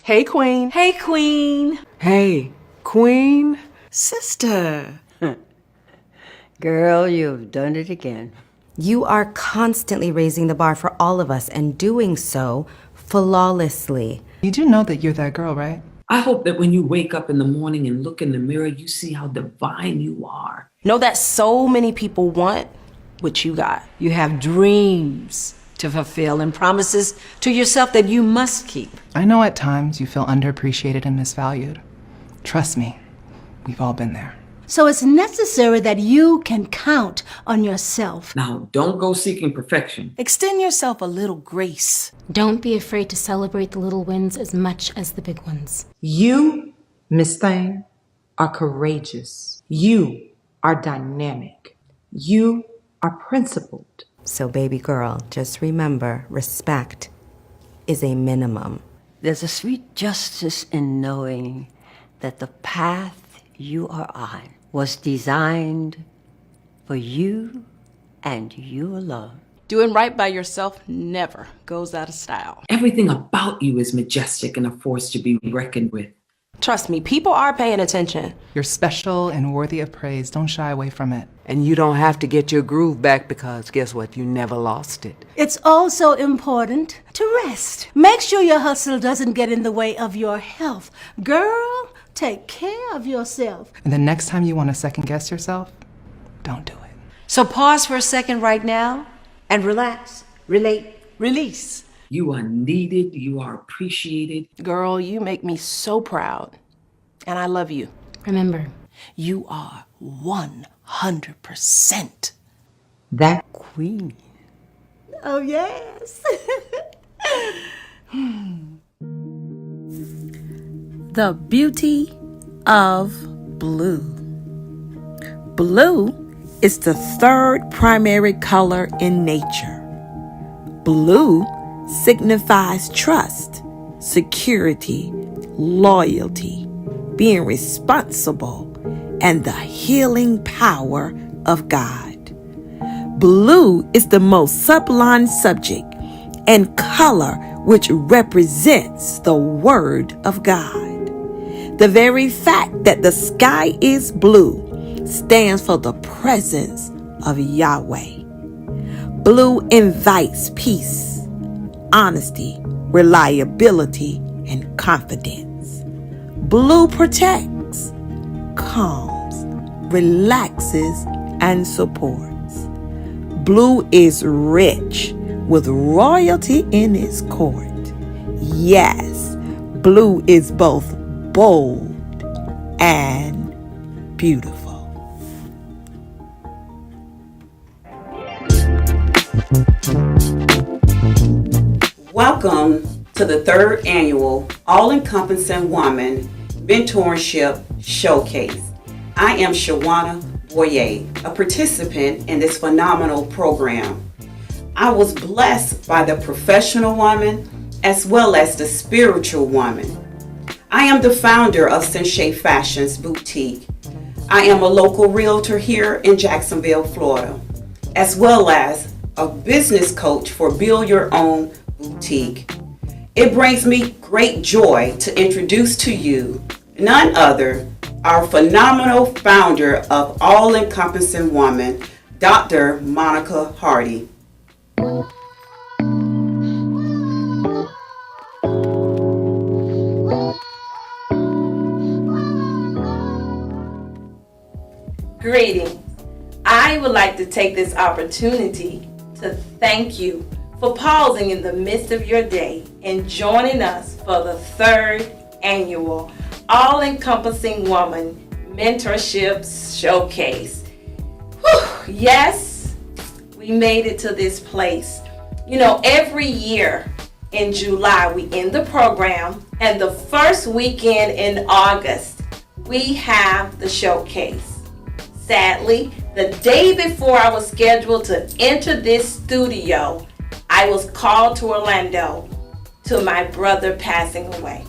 Hey, Queen. Hey, Queen. Hey, Queen. Sister. Girl, you've done it again. You are constantly raising the bar for all of us and doing so flawlessly. You do know that you're that girl, right? I hope that when you wake up in the morning and look in the mirror, you see how divine you are. Know that so many people want what you got. You have dreams to fulfill and promises to yourself that you must keep. I know at times you feel underappreciated and misvalued. Trust me, we've all been there. So it's necessary that you can count on yourself. Now, don't go seeking perfection. Extend yourself a little grace. Don't be afraid to celebrate the little wins as much as the big ones. You, Miss Thang, are courageous. You are dynamic. You are principled. So baby girl, just remember, respect is a minimum. There's a sweet justice in knowing that the path you are on was designed for you and you alone. Doing right by yourself never goes out of style. Everything about you is majestic and a force to be reckoned with. Trust me, people are paying attention. You're special and worthy of praise. Don't shy away from it. And you don't have to get your groove back because guess what? You never lost it. It's also important to rest. Make sure your hustle doesn't get in the way of your health. Girl, take care of yourself. And the next time you want to second guess yourself, don't do it. So pause for a second right now and relax, relate, release. You are needed. You are appreciated. Girl, you make me so proud. And I love you. Remember, You are 100% That Queen. Oh, yes. The beauty of blue. Blue is the third primary color in nature. Blue signifies trust, security, loyalty, being responsible, and the healing power of God. Blue is the most sublime subject and color which represents the Word of God. The very fact that the sky is blue stands for the presence of Yahweh. Blue invites peace, honesty, reliability, and confidence. Blue protects, calms, relaxes, and supports. Blue is rich with royalty in its court. Yes, blue is both bold and beautiful. Welcome to the third annual All-Encompassing Woman Mentorship Showcase. I am Shawana Boyer, a participant in this phenomenal program. I was blessed by the professional woman as well as the spiritual woman. I am the founder of Sensei Fashions Boutique. I am a local realtor here in Jacksonville, Florida, as well as a business coach for Build Your Own Boutique. It brings me great joy to introduce to you none other our phenomenal founder of All-Encompassing Woman, Dr. Monica Hardy. Greetings. I would like to take this opportunity to thank you for pausing in the midst of your day and joining us for the third annual All-Encompassing Woman Mentorship Showcase. Whew, yes, we made it to this place. You know, every year in July, we end the program, and the first weekend in August, we have the showcase. Sadly, the day before I was scheduled to enter this studio, I was called to Orlando to my brother passing away.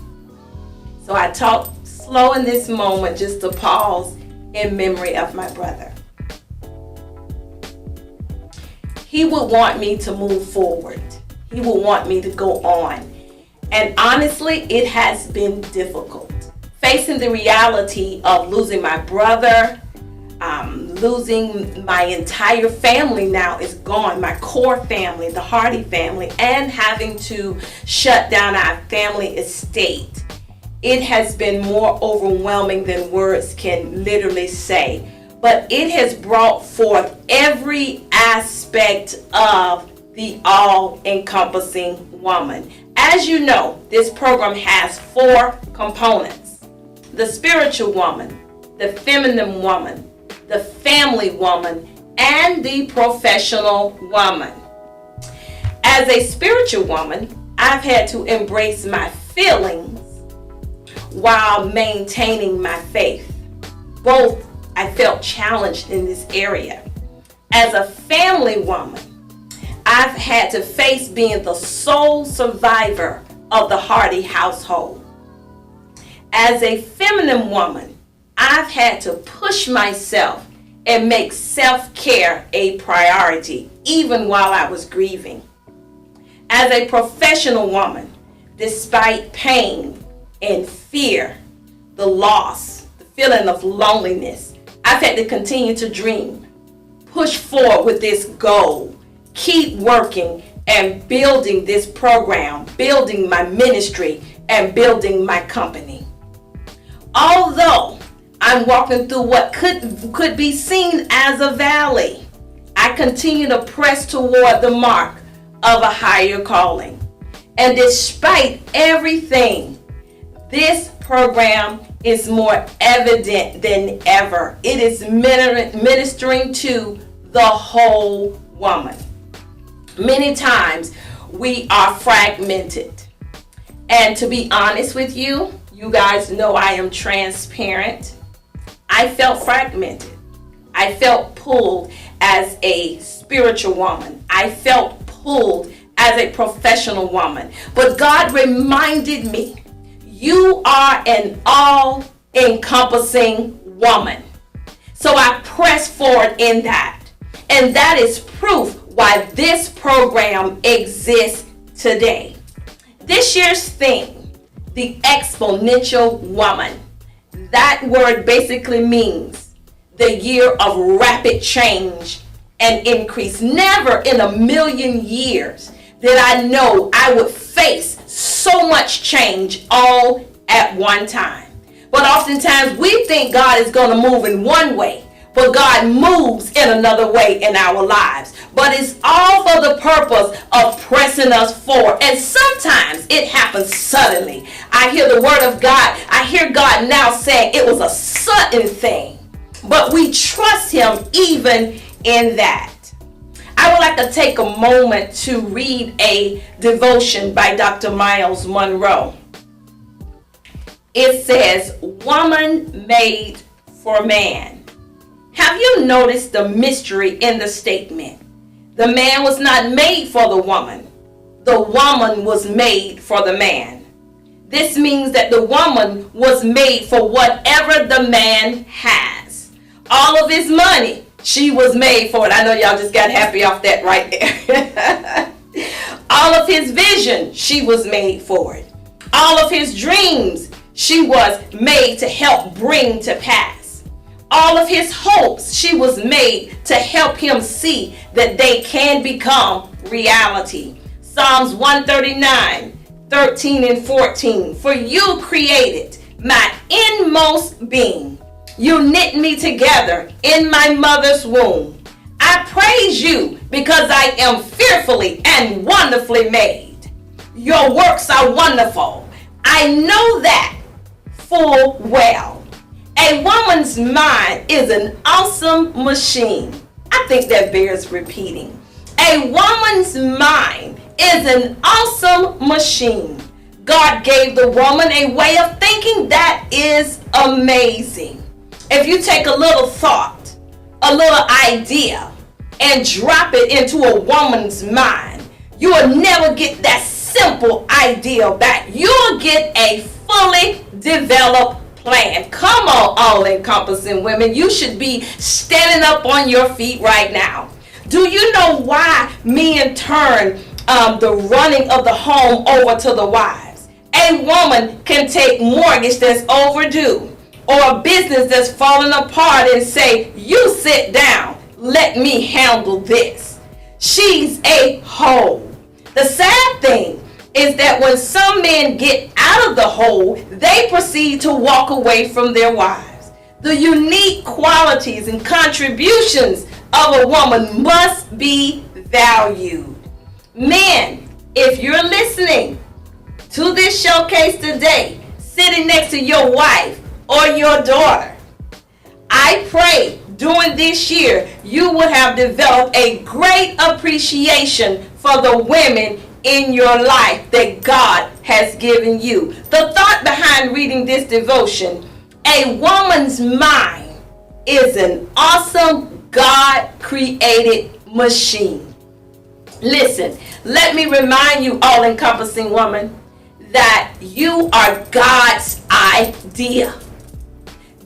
So I talk slow in this moment just to pause in memory of my brother. He would want me to move forward. He would want me to go on. And honestly, it has been difficult. Facing the reality of losing my brother, losing my entire family now is gone, my core family, the Hardy family, and having to shut down our family estate. It has been more overwhelming than words can literally say. But it has brought forth every aspect of the all-encompassing woman. As you know, this program has 4 components: the spiritual woman, the feminine woman, the family woman, and the professional woman. As a spiritual woman, I've had to embrace my feelings while maintaining my faith. Both I felt challenged in this area. As a family woman, I've had to face being the sole survivor of the Hardy household. As a feminine woman, I've had to push myself and make self-care a priority, even while I was grieving. As a professional woman, despite pain and fear, the loss, the feeling of loneliness, I've had to continue to dream, push forward with this goal, keep working and building this program, building my ministry, and building my company. Although I'm walking through what could be seen as a valley, I continue to press toward the mark of a higher calling. And despite everything, this program is more evident than ever. It is ministering to the whole woman. Many times we are fragmented. And to be honest with you, you guys know I am transparent. I felt fragmented. I felt pulled as a spiritual woman. I felt pulled as a professional woman. But God reminded me, you are an all-encompassing woman. So I press forward in that. And that is proof why this program exists today. This year's theme, the exponential woman. That word basically means the year of rapid change and increase. Never in a million years did I know I would face so much change all at one time. But oftentimes we think God is going to move in one way, but God moves in another way in our lives. But it's all for the purpose of pressing us forward. And sometimes it happens suddenly. I hear the word of God. I hear God now saying it was a sudden thing. But we trust him even in that. I would like to take a moment to read a devotion by Dr. Miles Monroe. It says, "Woman made for man." Have you noticed the mystery in the statement? The man was not made for the woman. The woman was made for the man. This means that the woman was made for whatever the man has. All of his money, she was made for it. I know y'all just got happy off that right there. All of his vision, she was made for it. All of his dreams, she was made to help bring to pass. All of his hopes, she was made to help him see that they can become reality. Psalms 139, 13 and 14. "For you created my inmost being. You knit me together in my mother's womb. I praise you because I am fearfully and wonderfully made. Your works are wonderful. I know that full well." A woman's mind is an awesome machine. I think that bears repeating. A woman's mind is an awesome machine. God gave the woman a way of thinking that is amazing. If you take a little thought, a little idea, and drop it into a woman's mind, you will never get that simple idea back. You'll get a fully developed plan. Come on, all-encompassing women. You should be standing up on your feet right now. Do you know why men turn the running of the home over to the wives? A woman can take mortgage that's overdue or a business that's falling apart and say, you sit down, let me handle this. She's a hole. The sad thing is that when some men get out of the hole, they proceed to walk away from their wives. The unique qualities and contributions of a woman must be valued. Men, if you're listening to this showcase today, sitting next to your wife or your daughter, I pray during this year you would have developed a great appreciation for the women in your life that God has given you. The thought behind reading this devotion: a woman's mind is an awesome God-created machine. Listen, let me remind you, all-encompassing woman, that you are God's idea.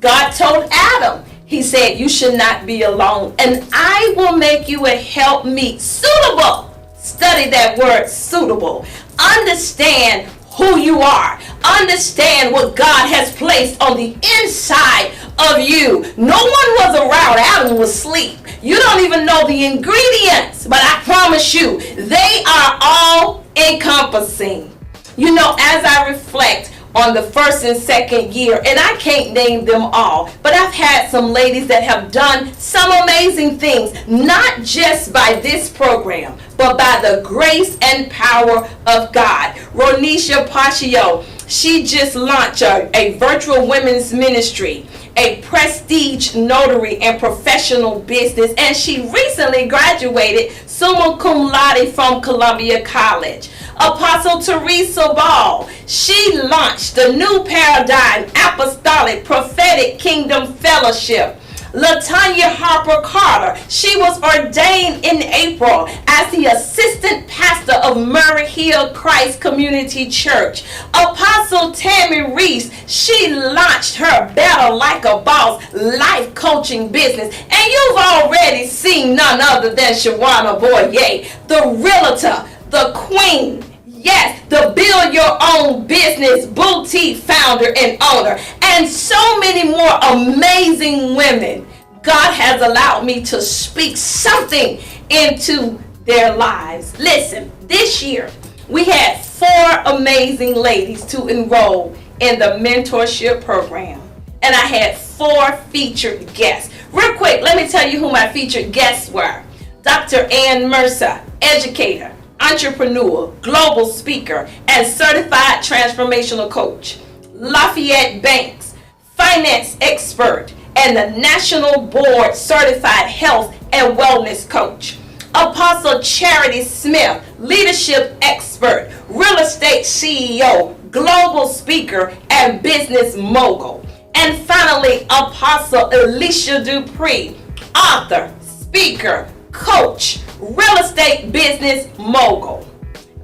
God told Adam, he said, you should not be alone, and I will make you a helpmeet suitable. Study that word, suitable. Understand who you are. Understand what God has placed on the inside of you. No one was around. Adam was asleep. You don't even know the ingredients, but I promise you, they are all encompassing. You know, as I reflect on the first and second year, and I can't name them all, but I've had some ladies that have done some amazing things, not just by this program, but by the grace and power of God. Ronisha Paccio, she just launched a virtual women's ministry, a prestige notary and professional business, and she recently graduated summa cum laude from Columbia College. Apostle Teresa Ball, she launched the New Paradigm Apostolic Prophetic Kingdom Fellowship. Latanya Harper Carter, she was ordained in April as the assistant pastor of Murray Hill Christ Community Church. Apostle Tammy Reese, she launched her Better Like a Boss life coaching business. And you've already seen none other than Shawana Boyer, the realtor, the queen, yes, the build your own business boutique founder and owner, and so many more amazing women. God has allowed me to speak something into their lives. Listen, this year we had 4 amazing ladies to enroll in the mentorship program, and I had 4 featured guests. Real quick, let me tell you who my featured guests were. Dr. Ann Mercer, educator, entrepreneur, global speaker, and certified transformational coach. Lafayette Banks, finance expert, and the National Board Certified Health and Wellness Coach. Apostle Charity Smith, leadership expert, real estate CEO, global speaker, and business mogul. And finally, Apostle Alicia Dupree, author, speaker, coach, real estate business mogul.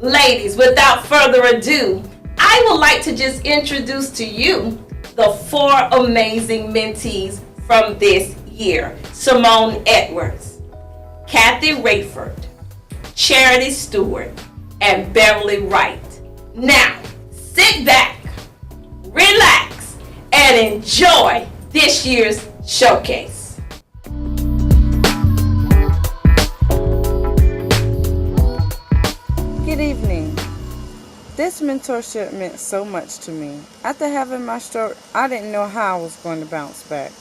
Ladies, without further ado, I would like to just introduce to you the 4 amazing mentees from this year. Simone Edwards, Kathy Rayford, Charity Stewart, and Beverly Wright. Now, sit back, relax, and enjoy this year's showcase. Good evening. This mentorship meant so much to me. After having my stroke, I didn't know how I was going to bounce back.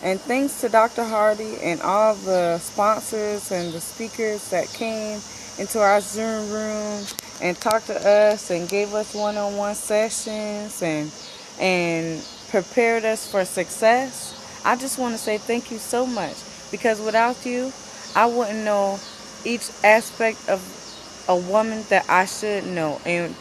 And thanks to Dr. Hardy and all the sponsors and the speakers that came into our Zoom room and talked to us and gave us one-on-one sessions and prepared us for success, I just want to say thank you so much, because without you, I wouldn't know each aspect of a woman that I should know and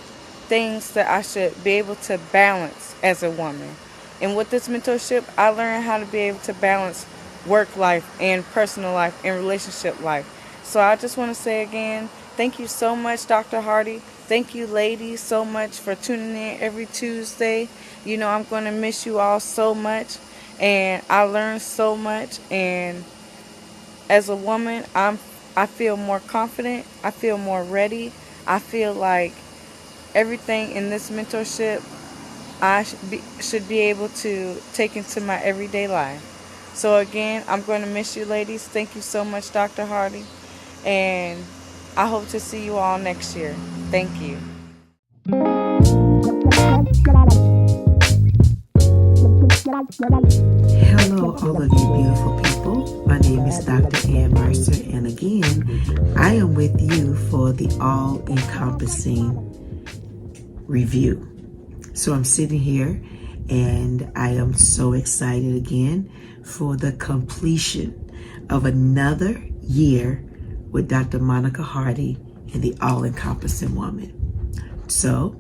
things that I should be able to balance as a woman. And with this mentorship, I learned how to be able to balance work life and personal life and relationship life. So I just want to say again, thank you so much, Dr. Hardy. Thank you, ladies, so much for tuning in every Tuesday. You know, I'm going to miss you all so much, and I learned so much. And as a woman, I feel more confident. I feel more ready. I feel like everything in this mentorship I should be able to take into my everyday life. So again, I'm going to miss you ladies. Thank you so much, Dr. Hardy. And I hope to see you all next year. Thank you. Hello, all of you beautiful people. My name is Dr. Ann Mercer, and again, I am with you for the all-encompassing review. So I'm sitting here, and I am so excited again for the completion of another year with Dr. Monica Hardy and the all-encompassing woman. So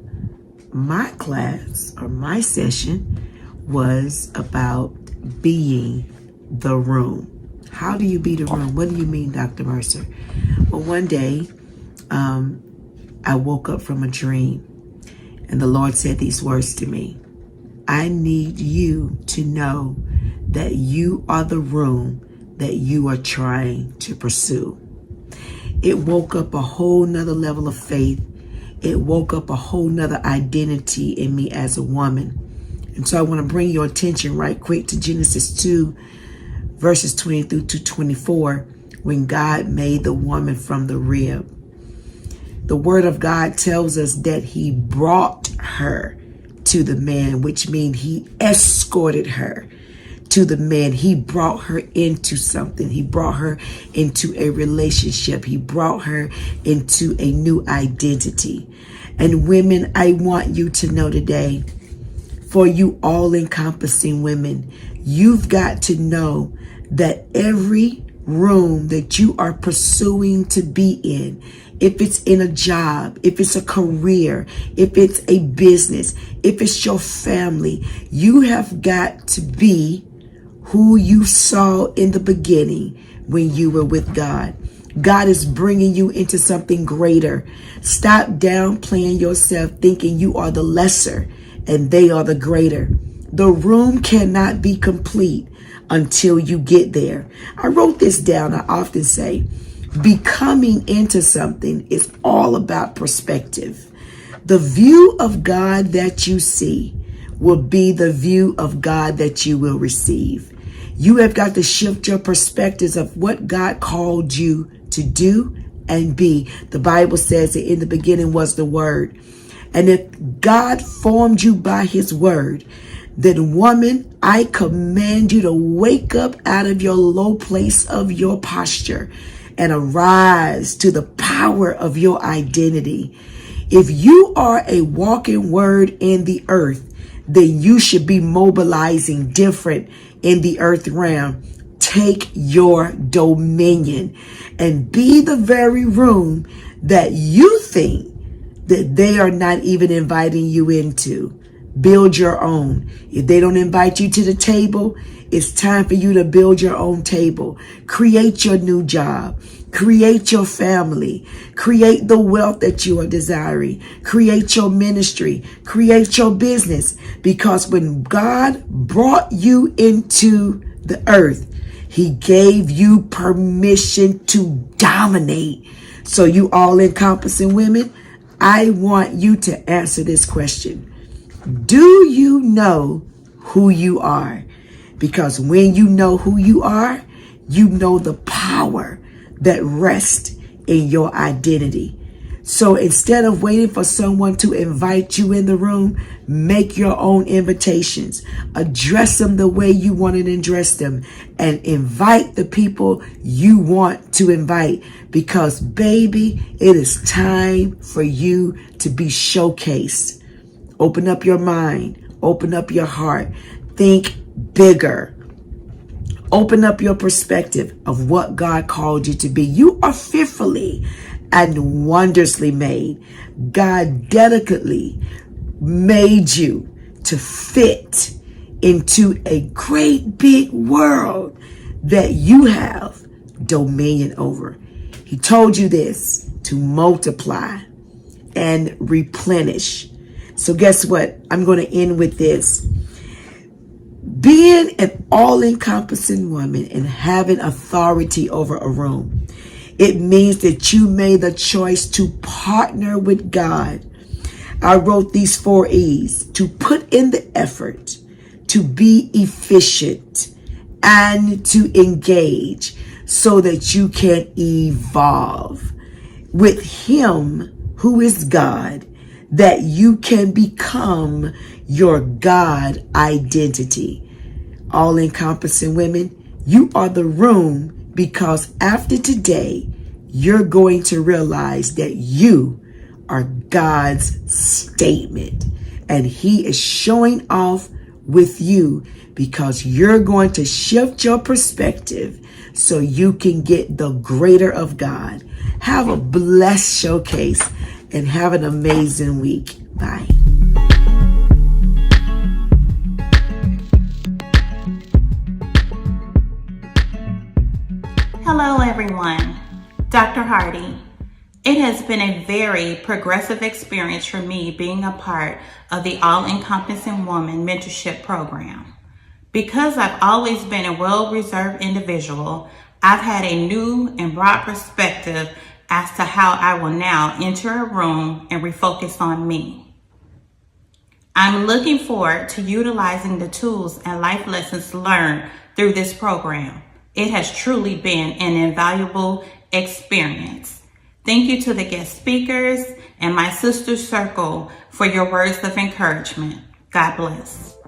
my class, or my session, was about being the room. How do you be the room? What do you mean, Dr. Mercer? Well, one day, I woke up from a dream, and the Lord said these words to me. I need you to know that you are the room that you are trying to pursue. It woke up a whole nother level of faith. It woke up a whole nother identity in me as a woman. And so I want to bring your attention right quick to Genesis 2, verses 20 through to 24, when God made the woman from the rib. The word of God tells us that he brought her to the man, which means he escorted her to the man. He brought her into something. He brought her into a relationship. He brought her into a new identity. And women, I want you to know today, for you all-encompassing women, you've got to know that every room that you are pursuing to be in, if it's in a job, if it's a career, if it's a business, if it's your family, you have got to be who you saw in the beginning when you were with God. God is bringing you into something greater. Stop downplaying yourself, thinking you are the lesser and they are the greater. The room cannot be complete until you get there. I wrote this down. I often say, becoming into something is all about perspective. The view of God that you see will be the view of God that you will receive. You have got to shift your perspectives of what God called you to do and be. The Bible says that in the beginning was the Word. And if God formed you by his word, then woman, I command you to wake up out of your low place of your posture and arise to the power of your identity. If you are a walking word in the earth, then you should be mobilizing different in the earth realm. Take your dominion and be the very room that you think that they are not even inviting you into. Build your own. If they don't invite you to the table, it's time for you to build your own table. Create your new job. Create your family. Create the wealth that you are desiring. Create your ministry. Create your business. Because when God brought you into the earth, he gave you permission to dominate. So you all-encompassing women, I want you to answer this question. Do you know who you are? Because when you know who you are, you know the power that rests in your identity. So instead of waiting for someone to invite you in the room, make your own invitations. Address them the way you want to address them, and invite the people you want to invite. Because baby, it is time for you to be showcased. Open up your mind. Open up your heart. Think bigger. Open up your perspective of what God called you to be. You are fearfully and wondrously made. God delicately made you to fit into a great big world that you have dominion over. He told you this, to multiply and replenish. So guess what? I'm going to end with this. Being an all-encompassing woman and having authority over a room, it means that you made the choice to partner with God. I wrote these 4 E's: to put in the effort, to be efficient, and to engage so that you can evolve with Him who is God, that you can become your God identity. All encompassing women, you are the room, because after today, you're going to realize that you are God's statement, and He is showing off with you because you're going to shift your perspective so you can get the greater of God. Have a blessed showcase and have an amazing week. Bye. Hello everyone, Dr. Hardy. It has been a very progressive experience for me being a part of the All-Encompassing Woman Mentorship Program. Because I've always been a well-reserved individual, I've had a new and broad perspective as to how I will now enter a room and refocus on me. I'm looking forward to utilizing the tools and life lessons learned through this program. It has truly been an invaluable experience. Thank you to the guest speakers and my sister circle for your words of encouragement. God bless.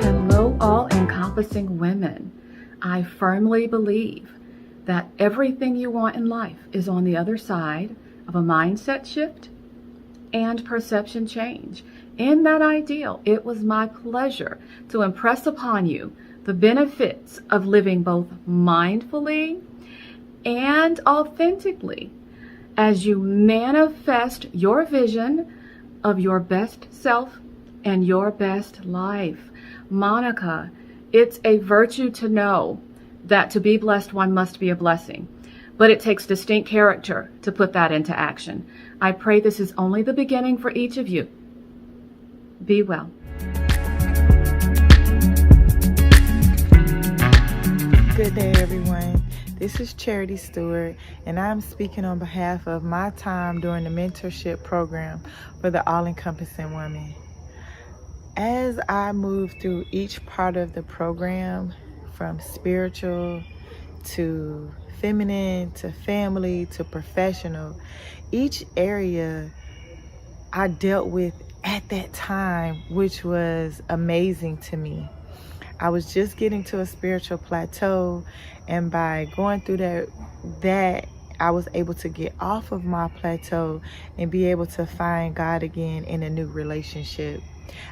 Hello, all encompassing women. I firmly believe that everything you want in life is on the other side of a mindset shift and perception change. In that ideal, it was my pleasure to impress upon you the benefits of living both mindfully and authentically as you manifest your vision of your best self and your best life. Monica, it's a virtue to know that to be blessed, one must be a blessing, but it takes distinct character to put that into action. I pray this is only the beginning for each of you. Be well. Good day, everyone. This is Charity Stewart, and I'm speaking on behalf of my time during the mentorship program for the All-Encompassing Woman. As I move through each part of the program, from spiritual to feminine to family to professional, each area I dealt with at that time, which was amazing to me. I was just getting to a spiritual plateau, and by going through that I was able to get off of my plateau and be able to find God again in a new relationship.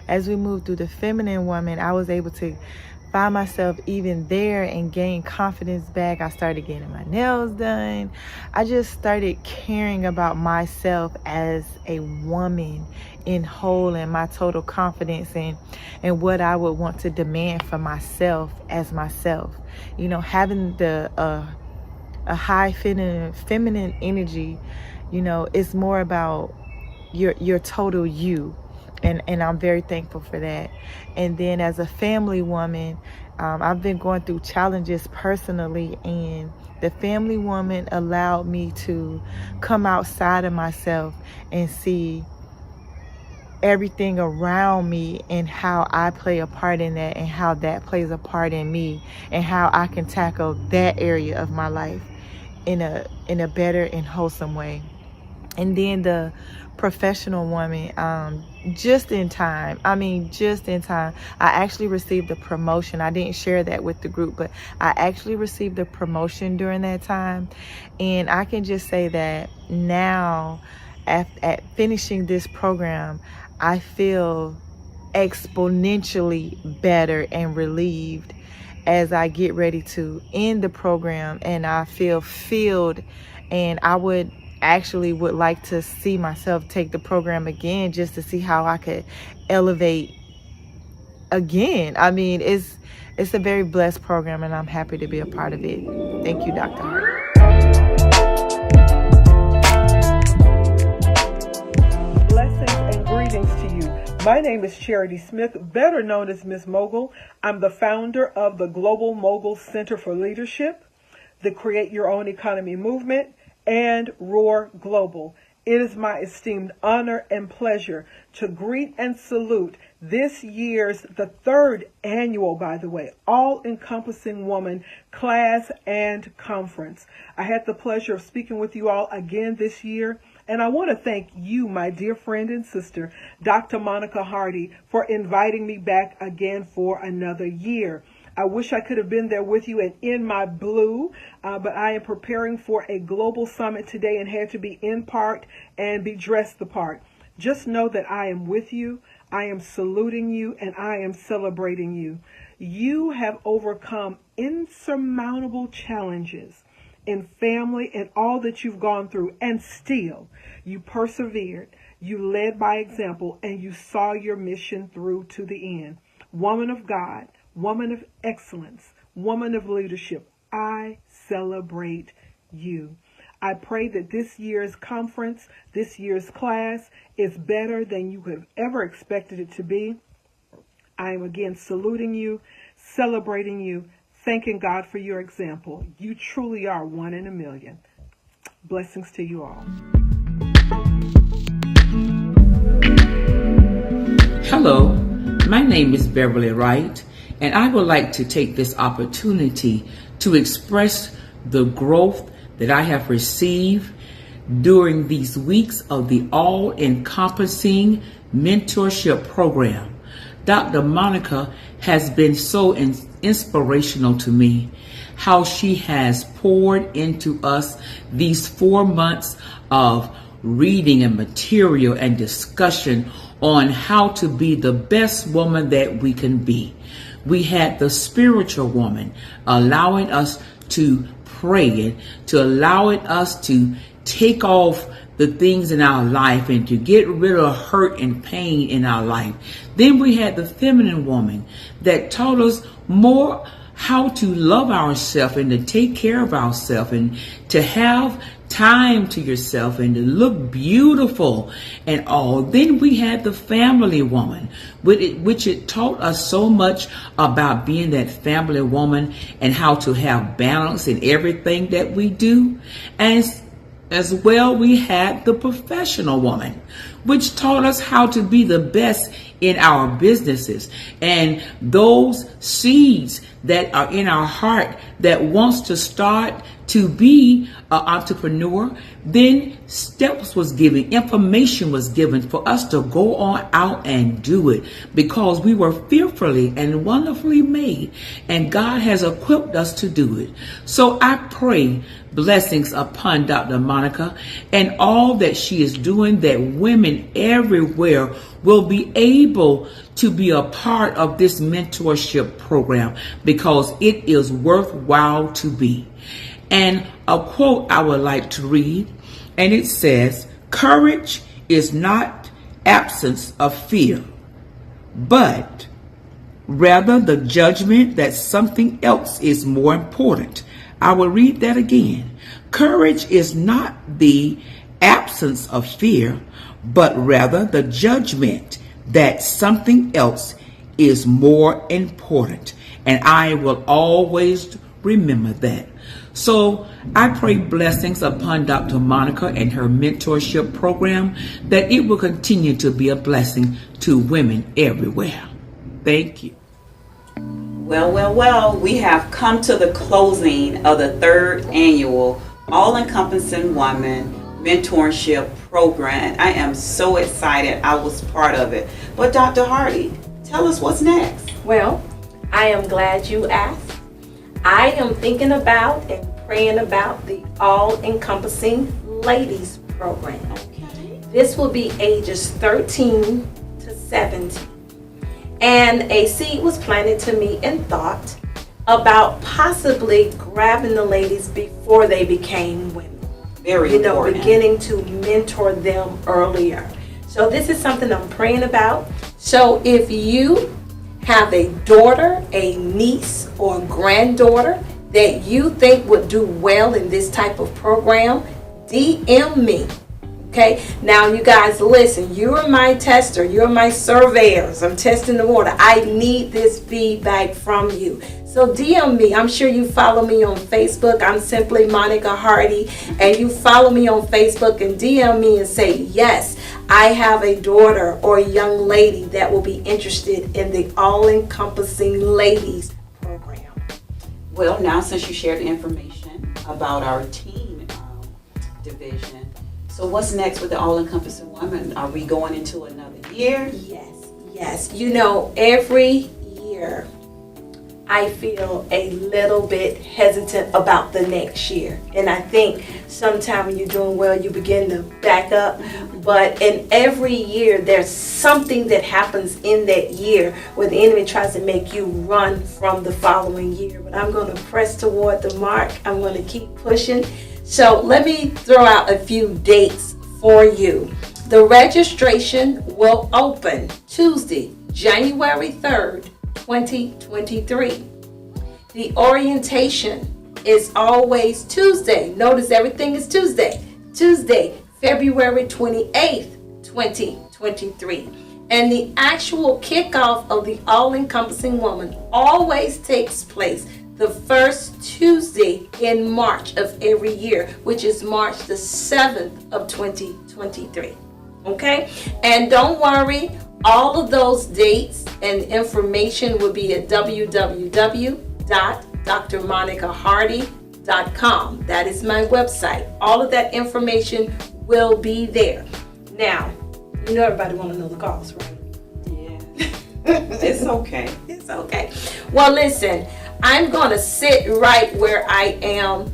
As we moved through the feminine woman, I was able to find myself even there and gain confidence back. I started getting my nails done. I just started caring about myself as a woman in whole, and my total confidence and what I would want to demand for myself as myself. You know, having a high feminine energy, you know, it's more about your total you. And I'm very thankful for that. And then as a family woman, I've been going through challenges personally, and the family woman allowed me to come outside of myself and see everything around me and how I play a part in that, and how that plays a part in me, and how I can tackle that area of my life in a better and wholesome way. And then the professional woman, just in time, I actually received a promotion. I didn't share that with the group, but I actually received a promotion during that time. And I can just say that now, at finishing this program, I feel exponentially better and relieved as I get ready to end the program, and I feel filled, and I would like to see myself take the program again just to see how I could elevate again. I mean, it's a very blessed program, and I'm happy to be a part of it. Thank you, Dr. Hardy. Blessings and greetings to you. My name is Charity Smith, better known as Ms. Mogul. I'm the founder of the Global Mogul Center for Leadership. the Create Your Own Economy movement, and Roar Global. It is my esteemed honor and pleasure to greet and salute this year's, the third annual, by the way, All-Encompassing Woman Class and Conference. I had the pleasure of speaking with you all again this year, and I want to thank you, my dear friend and sister, Dr. Monica Hardy, for inviting me back again for another year. I wish I could have been there with you and in my blue, but I am preparing for a global summit today and had to be in part and be dressed the part. Just know that I am with you, I am saluting you, and I am celebrating you. You have overcome insurmountable challenges in family and all that you've gone through, and still you persevered, you led by example, and you saw your mission through to the end. Woman of God, woman of excellence, woman of leadership, I celebrate you. I pray that this year's conference, this year's class is better than you could have ever expected it to be. I am again saluting you, celebrating you, thanking God for your example. You truly are one in a million. Blessings to you all. Hello, my name is Beverly Wright, and I would like to take this opportunity to express the growth that I have received during these weeks of the All-Encompassing Mentorship Program. Dr. Monica has been so inspirational to me, how she has poured into us these 4 months of reading and material and discussion on how to be the best woman that we can be. We had the spiritual woman allowing us to pray and to allowing us to take off the things in our life and to get rid of hurt and pain in our life. Then we had the feminine woman that taught us more how to love ourselves and to take care of ourselves and to have time to yourself and to look beautiful and all. Then we had the family woman, which it taught us so much about being that family woman and how to have balance in everything that we do. And as well, we had the professional woman, which taught us how to be the best in our businesses and those seeds that are in our heart that wants to start to be an entrepreneur. Then steps was given, information was given for us to go on out and do it, because we were fearfully and wonderfully made, and God has equipped us to do it. So I pray blessings upon Dr. Monica and all that she is doing, that women everywhere will be able to be a part of this mentorship program, because it is worthwhile to be. And a quote I would like to read, and it says, "Courage is not absence of fear, but rather the judgment that something else is more important." I will read that again. Courage is not the absence of fear, but rather the judgment that something else is more important. And I will always remember that. So I pray blessings upon Dr. Monica and her mentorship program, that it will continue to be a blessing to women everywhere. Thank you. Well, we have come to the closing of the third annual All-Encompassing Woman Mentorship Program. I am so excited I was part of it. But Dr. Hardy, tell us what's next. Well, I am glad you asked. I am thinking about and praying about the All-Encompassing Ladies Program. Okay. This will be ages 13 to 17. And a seed was planted to me in thought about possibly grabbing the ladies before they became women. Very important. Beginning to mentor them earlier. So this is something I'm praying about. So if you have a daughter, a niece, or a granddaughter that you think would do well in this type of program, DM me. Okay, now you guys listen, you are my tester, you're my surveyors. I'm testing the water. I need this feedback from you. So DM me. I'm sure you follow me on Facebook. I'm simply Monica Hardy, and you follow me on Facebook and DM me and say, yes, I have a daughter or a young lady that will be interested in the all-encompassing ladies program. Well, now since you shared the information about our teen division, so what's next with the all-encompassing woman? Are we going into another year? Yes. You know, every year I feel a little bit hesitant about the next year. And I think sometimes when you're doing well, you begin to back up. But in every year, there's something that happens in that year where the enemy tries to make you run from the following year. But I'm going to press toward the mark. I'm going to keep pushing. So let me throw out a few dates for you. The registration will open Tuesday, January 3rd, 2023. The orientation is always Tuesday. Notice everything is Tuesday. Tuesday, February 28th, 2023. And the actual kickoff of the All-Encompassing Woman always takes place the first Tuesday in March of every year, which is March the 7th of 2023. Okay? And don't worry, all of those dates and information will be at www.drmonicahardy.com. That is my website. All of that information will be there. Now, you know everybody want to know the cost, right? Yeah. It's okay. It's okay. Well, listen, I'm going to sit right where I am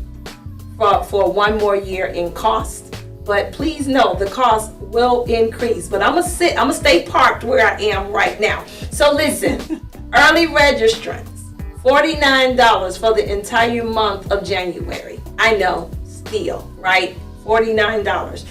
for one more year in cost. But please know the cost will increase. But I'm going to stay parked where I am right now. So listen, early registrants, $49 for the entire month of January. I know, still, right? $49.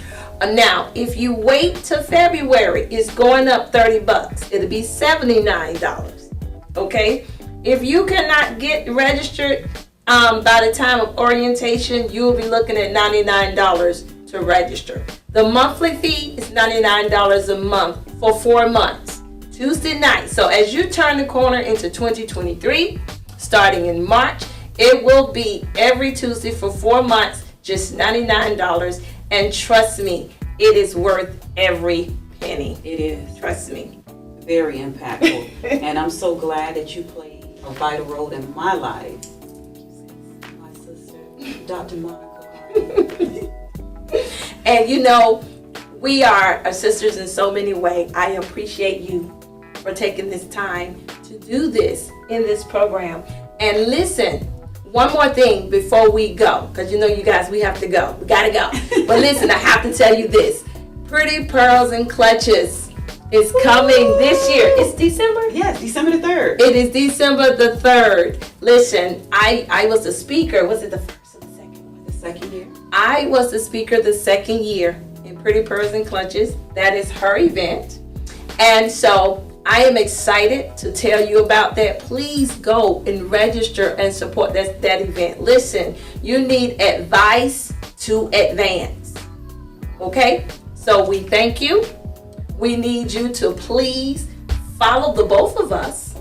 Now, if you wait till February, it's going up $30. It'll be $79. Okay? If you cannot get registered by the time of orientation, you'll be looking at $99 to register. The monthly fee is $99 a month for 4 months, Tuesday night. So as you turn the corner into 2023, starting in March, it will be every Tuesday for 4 months, just $99. And trust me, it is worth every penny. It is. Trust me. Very impactful. And I'm so glad that you played a vital role in my life. My sister, Dr. Monica. And you know, we are sisters in so many ways. I appreciate you for taking this time to do this in this program. And listen, one more thing before we go, because you know, you guys, we have to go. We got to go. But listen, I have to tell you this. Pretty Pearls and Clutches is coming this year. It's December? Yes, December the 3rd. It is December the 3rd. Listen, I was the speaker. Was it the first or the second one? The second year. I was the speaker the second year in Pretty Pearls and Clutches. That is her event. And so I am excited to tell you about that. Please go and register and support that event. Listen, you need advice to advance. Okay? So we thank you. We need you to please follow the both of us.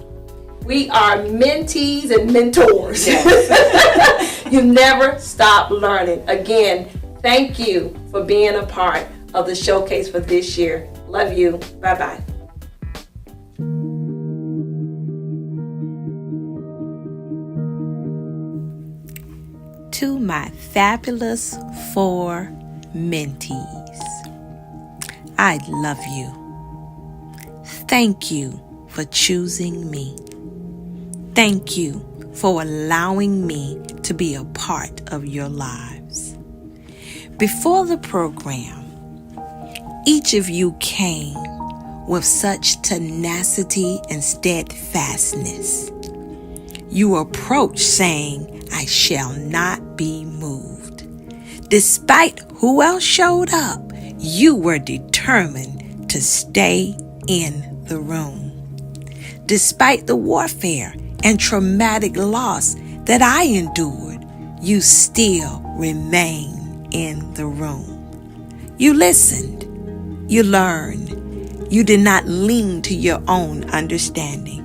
We are mentees and mentors. Yes. You never stop learning. Again, thank you for being a part of the showcase for this year. Love you. Bye-bye. To my fabulous 4 mentees, I love you. Thank you for choosing me. Thank you for allowing me to be a part of your lives. Before the program, each of you came with such tenacity and steadfastness. You approached saying, I shall not be moved. Despite who else showed up, you were determined to stay in the room. Despite the warfare and traumatic loss that I endured, you still remain in the room. You listened. You learned. You did not lean to your own understanding.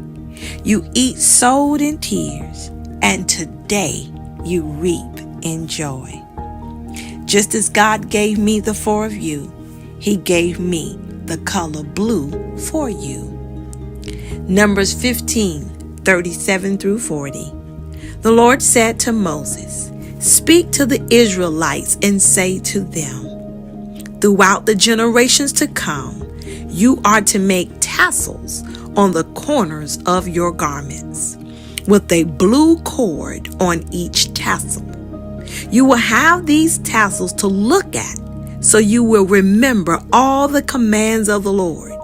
You eat sowed in tears, and today you reap in joy. Just as God gave me the four of you, He gave me the color blue for you. Numbers 15:37 through 40. The Lord said to Moses, "Speak to the Israelites and say to them, throughout the generations to come, you are to make tassels on the corners of your garments, with a blue cord on each tassel. You will have these tassels to look at, so you will remember all the commands of the Lord,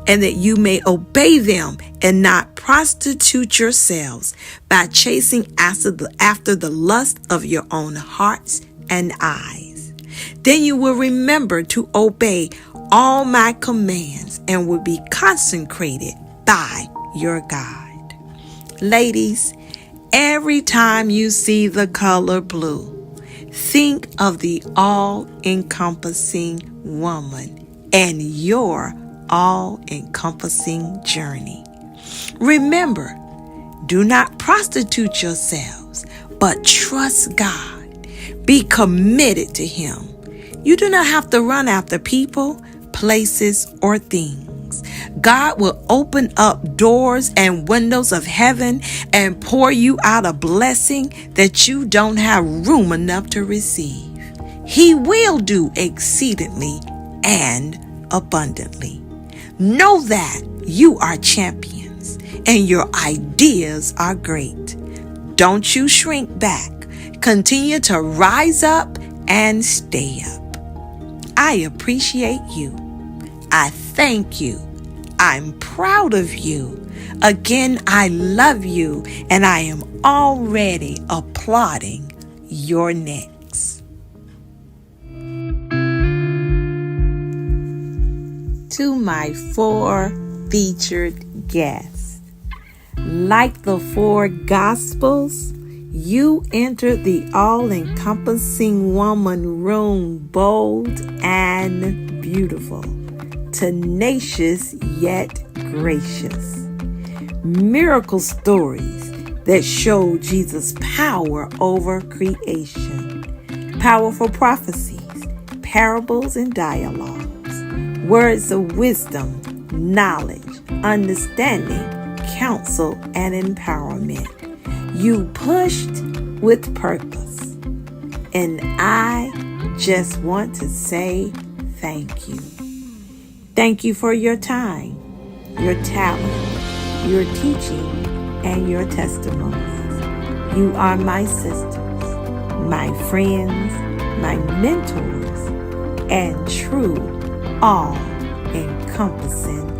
and that you may obey them and not prostitute yourselves by chasing after the lust of your own hearts and eyes. Then you will remember to obey all my commands and will be consecrated by your God." Ladies, every time you see the color blue, think of the all-encompassing woman and your all-encompassing journey. Remember, do not prostitute yourselves, but trust God. Be committed to Him. You do not have to run after people, places, or things. God will open up doors and windows of heaven and pour you out a blessing that you don't have room enough to receive. He will do exceedingly and abundantly. Know that you are champions and your ideas are great. Don't you shrink back. Continue to rise up and stay up. I appreciate you. I thank you. I'm proud of you. Again, I love you, and I am already applauding your next. To my 4 featured guests, like the 4 Gospels, you entered the all-encompassing woman room bold and beautiful, tenacious yet gracious. Miracle stories that show Jesus' power over creation. Powerful prophecies, parables and dialogues. Words of wisdom, knowledge, understanding, counsel, and empowerment. You pushed with purpose. And I just want to say thank you. Thank you for your time, your talent, your teaching, and your testimonies. You are my sisters, my friends, my mentors, and true all-encompassing